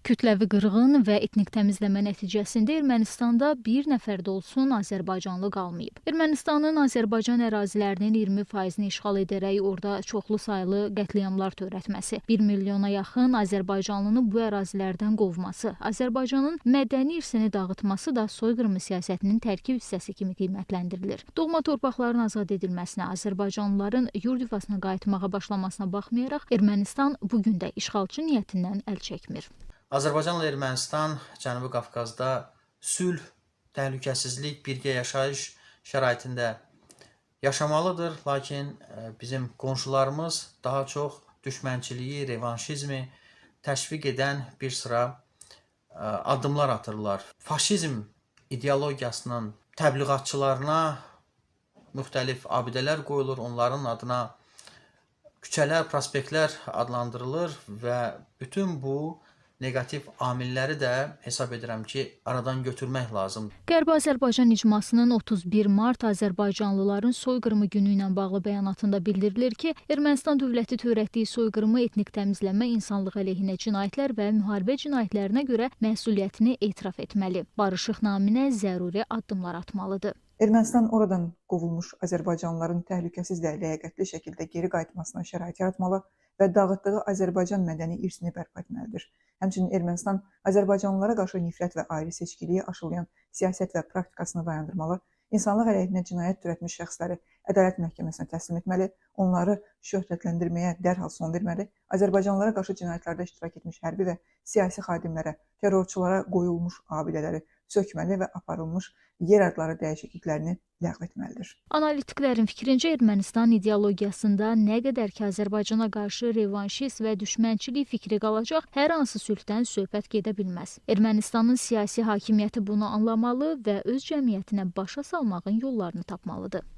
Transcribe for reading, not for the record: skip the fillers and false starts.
Kütləvi qırğın və etnik təmizləmə nəticəsində Ermənistanda bir nəfər də olsun azərbaycanlı qalmayıb. Ermənistanın Azərbaycan ərazilərinin 20%-ni işğal edərək orada çoxlu saylı qətliamlar törətməsi, 1 milyona yaxın azərbaycanlını bu ərazilərdən qovması, Azərbaycanın mədəni irsini dağıtması da soyqırımı siyasətinin tərkib hissəsi kimi qiymətləndirilir. Doğma torpaqların azad edilməsinə, Azərbaycanlıların yurd yuvasına qayıtmağa başlamasına baxmayaraq, Ermənistan bugün də işğalçı niyyətindən əl çəkmir. Azərbaycanla Ermənistan Cənubi Qafqazda sülh, təhlükəsizlik, birgə yaşayış şəraitində yaşamalıdır. Lakin bizim qonşularımız daha çox düşmənçiliyi, revanşizmi təşviq edən bir sıra addımlar atırlar. Faşizm ideologiyasının təbliğatçılarına müxtəlif abidələr qoyulur, onların adına küçələr, prospektlər adlandırılır və bütün bu negativ amilləri də hesab edirəm ki, aradan götürmək lazımdır. Qərbi Azərbaycan icmasının 31 mart Azərbaycanlıların soyqırımı günü ilə bağlı bəyanatında bildirilir ki, Ermənistan dövləti törətdiyi soyqırımı, etnik təmizləmə, insanlıq əleyhinə cinayətlər və müharibə cinayətlərinə görə məsuliyyətini etiraf etməli, barışıq naminə zəruri addımlar atmalıdır. Ermənistan oradan qovulmuş azərbaycanlıların təhlükəsiz və ləyaqətli şəkildə geri qayıtmasına şərait yaratmalı və dağıtdığı Azərbaycan mədəni irsini bərpa etməlidir. Həmçinin Ermənistan Azərbaycanlılara qarşı nifrət və ayrı seçkiliyi aşılayan siyasət və praktikasını dayandırmalı, insanlıq əleyhinə cinayət törətmiş şəxsləri ədalət məhkəməsinə təslim etməli, onları şöhrətləndirməyə dərhal son verməli, Azərbaycanlılara qarşı cinayətlərdə iştirak etmiş hərbi və siyasi xadimlərə, terrorçulara qoyulmuş abidələri sökməli və aparılmış yer adları dəyişikliklərini ləğv etməlidir. Analitiklərin fikrincə Ermənistan ideologiyasında nə qədər ki Azərbaycana qarşı revanşist və düşmənçilik fikri qalacaq, hər hansı sülhdən söhbət gedə bilməz. Ermənistanın siyasi hakimiyyəti bunu anlamalı və öz cəmiyyətinə başa salmağın yollarını tapmalıdır.